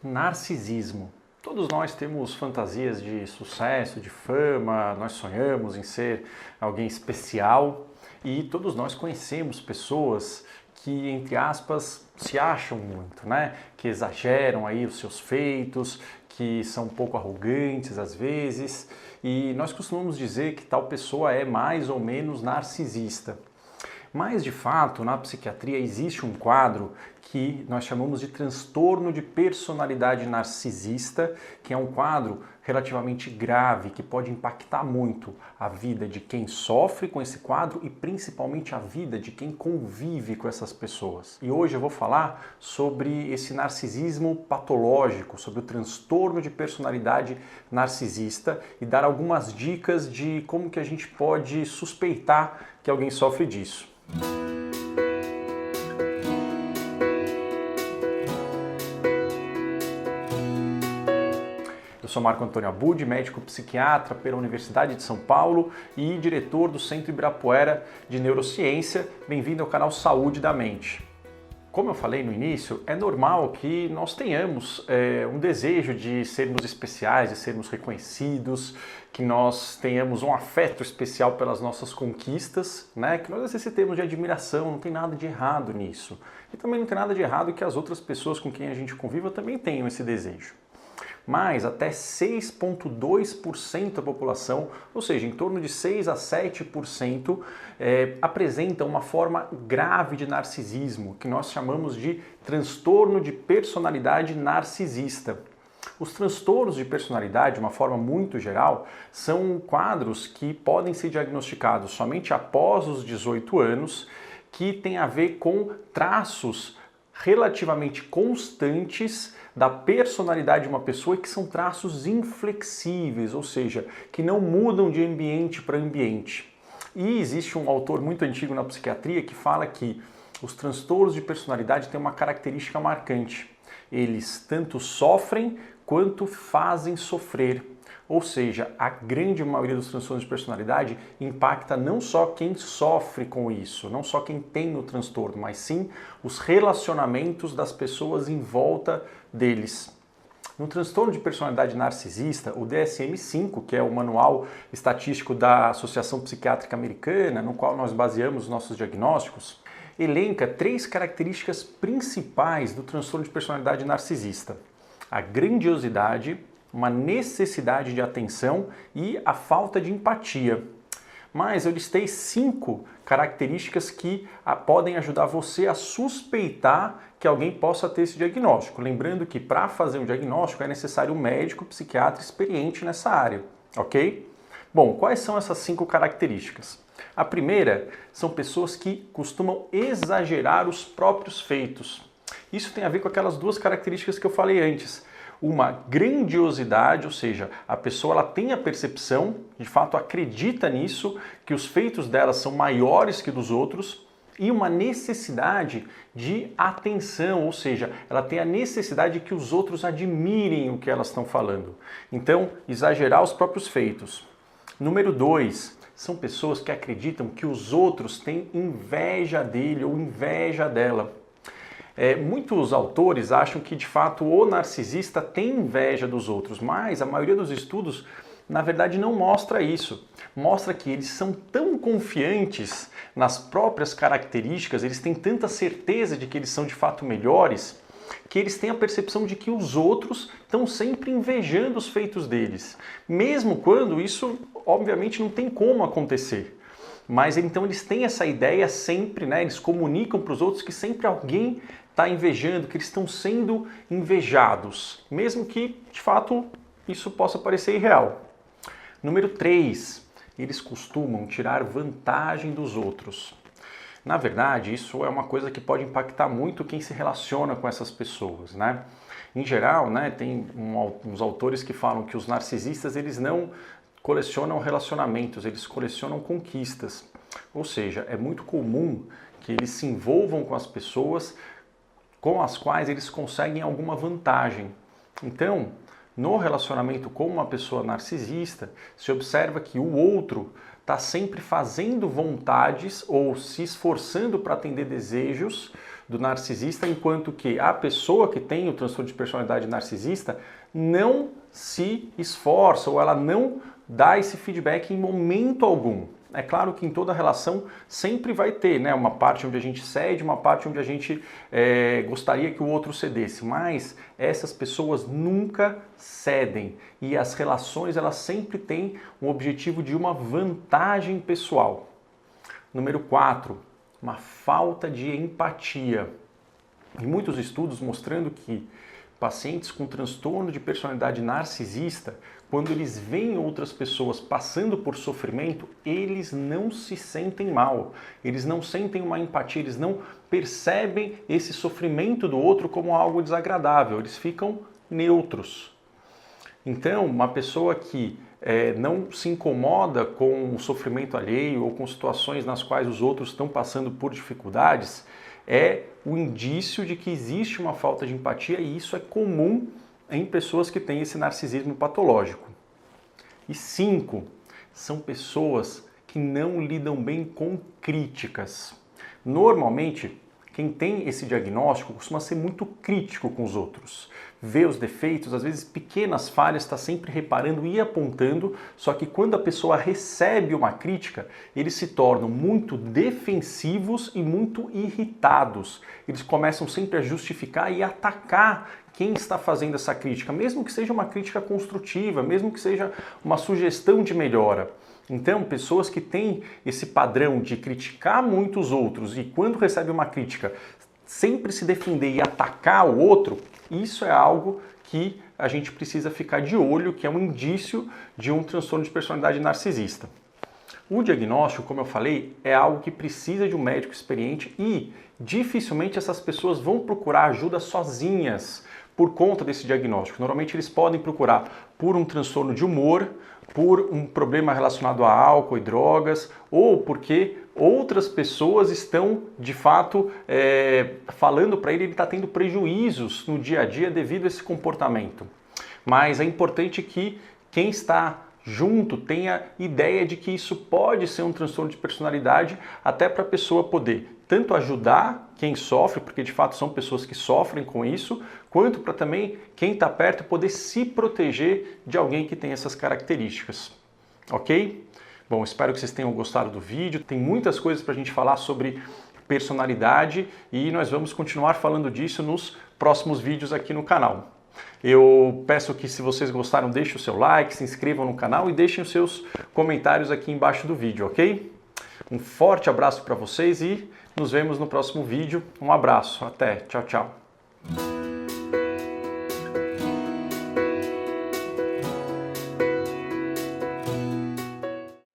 Narcisismo. Todos nós temos fantasias de sucesso, de fama, nós sonhamos em ser alguém especial e todos nós conhecemos pessoas que, entre aspas, se acham muito, né? Que exageram aí os seus feitos, que são um pouco arrogantes às vezes e nós costumamos dizer que tal pessoa é mais ou menos narcisista. Mas, de fato, na psiquiatria existe um quadro que nós chamamos de transtorno de personalidade narcisista, que é um quadro relativamente grave, que pode impactar muito a vida de quem sofre com esse quadro e principalmente a vida de quem convive com essas pessoas. E hoje eu vou falar sobre esse narcisismo patológico, sobre o transtorno de personalidade narcisista e dar algumas dicas de como que a gente pode suspeitar que alguém sofre disso. Eu sou Marco Antônio Abud, médico psiquiatra pela Universidade de São Paulo e diretor do Centro Ibirapuera de Neurociência. Bem-vindo ao canal Saúde da Mente. Como eu falei no início, é normal que nós tenhamos um desejo de sermos especiais, de sermos reconhecidos, que nós tenhamos um afeto especial pelas nossas conquistas, né? Que nós necessitemos de admiração, não tem nada de errado nisso. E também não tem nada de errado que as outras pessoas com quem a gente conviva também tenham esse desejo. Mas até 6,2% da população, ou seja, em torno de 6 a 7%, apresentam uma forma grave de narcisismo, que nós chamamos de transtorno de personalidade narcisista. Os transtornos de personalidade, de uma forma muito geral, são quadros que podem ser diagnosticados somente após os 18 anos, que tem a ver com traços relativamente constantes da personalidade de uma pessoa e que são traços inflexíveis, ou seja, que não mudam de ambiente para ambiente. E existe um autor muito antigo na psiquiatria que fala que os transtornos de personalidade têm uma característica marcante. Eles tanto sofrem quanto fazem sofrer. Ou seja, a grande maioria dos transtornos de personalidade impacta não só quem sofre com isso, não só quem tem o transtorno, mas sim os relacionamentos das pessoas em volta deles. No transtorno de personalidade narcisista, o DSM-5, que é o manual estatístico da Associação Psiquiátrica Americana, no qual nós baseamos os nossos diagnósticos, elenca 3 características principais do transtorno de personalidade narcisista: a grandiosidade, uma necessidade de atenção e a falta de empatia. Mas eu listei 5 características que podem ajudar você a suspeitar que alguém possa ter esse diagnóstico. Lembrando que para fazer um diagnóstico é necessário um médico psiquiatra experiente nessa área, ok? Bom, quais são essas 5 características? A primeira são pessoas que costumam exagerar os próprios feitos. Isso tem a ver com aquelas 2 características que eu falei antes. Uma grandiosidade, ou seja, a pessoa ela tem a percepção, de fato acredita nisso, que os feitos dela são maiores que dos outros, e uma necessidade de atenção, ou seja, ela tem a necessidade de que os outros admirem o que elas estão falando. Então, exagerar os próprios feitos. Número 2, são pessoas que acreditam que os outros têm inveja dele ou inveja dela. Muitos autores acham que, de fato, o narcisista tem inveja dos outros, mas a maioria dos estudos, na verdade, não mostra isso. Mostra que eles são tão confiantes nas próprias características, eles têm tanta certeza de que eles são, de fato, melhores, que eles têm a percepção de que os outros estão sempre invejando os feitos deles, mesmo quando isso, obviamente, não tem como acontecer. Mas então eles têm essa ideia sempre, né? Eles comunicam para os outros que sempre alguém está invejando, que eles estão sendo invejados, mesmo que, de fato, isso possa parecer irreal. Número 3, eles costumam tirar vantagem dos outros. Na verdade, isso é uma coisa que pode impactar muito quem se relaciona com essas pessoas, né? Em geral, né, tem uns autores que falam que os narcisistas, eles não colecionam relacionamentos, eles colecionam conquistas. Ou seja, é muito comum que eles se envolvam com as pessoas com as quais eles conseguem alguma vantagem. Então, no relacionamento com uma pessoa narcisista, se observa que o outro está sempre fazendo vontades ou se esforçando para atender desejos do narcisista, enquanto que a pessoa que tem o transtorno de personalidade narcisista não se esforça ou ela não dá esse feedback em momento algum. É claro que em toda relação sempre vai ter, né, uma parte onde a gente cede, uma parte onde a gente gostaria que o outro cedesse, mas essas pessoas nunca cedem e as relações elas sempre têm um objetivo de uma vantagem pessoal. Número 4, uma falta de empatia. Em muitos estudos mostrando que pacientes com transtorno de personalidade narcisista, quando eles veem outras pessoas passando por sofrimento, eles não se sentem mal, eles não sentem uma empatia, eles não percebem esse sofrimento do outro como algo desagradável, eles ficam neutros. Então, uma pessoa que não se incomoda com o sofrimento alheio ou com situações nas quais os outros estão passando por dificuldades, é o indício de que existe uma falta de empatia e isso é comum em pessoas que têm esse narcisismo patológico. E 5, são pessoas que não lidam bem com críticas. Normalmente, quem tem esse diagnóstico costuma ser muito crítico com os outros. Vê os defeitos, às vezes pequenas falhas, está sempre reparando e apontando, só que quando a pessoa recebe uma crítica, eles se tornam muito defensivos e muito irritados. Eles começam sempre a justificar e atacar quem está fazendo essa crítica, mesmo que seja uma crítica construtiva, mesmo que seja uma sugestão de melhora. Então, pessoas que têm esse padrão de criticar muitos outros e quando recebe uma crítica, sempre se defender e atacar o outro, isso é algo que a gente precisa ficar de olho, que é um indício de um transtorno de personalidade narcisista. O diagnóstico, como eu falei, é algo que precisa de um médico experiente e dificilmente essas pessoas vão procurar ajuda sozinhas por conta desse diagnóstico. Normalmente eles podem procurar por um transtorno de humor, por um problema relacionado a álcool e drogas, ou porque outras pessoas estão, de fato, falando para ele está tendo prejuízos no dia a dia devido a esse comportamento. Mas é importante que quem está junto tenha ideia de que isso pode ser um transtorno de personalidade, até para a pessoa poder tanto ajudar quem sofre, porque de fato são pessoas que sofrem com isso, quanto para também quem está perto poder se proteger de alguém que tem essas características. Ok? Bom, espero que vocês tenham gostado do vídeo. Tem muitas coisas para a gente falar sobre personalidade e nós vamos continuar falando disso nos próximos vídeos aqui no canal. Eu peço que, se vocês gostaram, deixem o seu like, se inscrevam no canal e deixem os seus comentários aqui embaixo do vídeo, ok? Um forte abraço para vocês e nos vemos no próximo vídeo. Um abraço, até, tchau, tchau.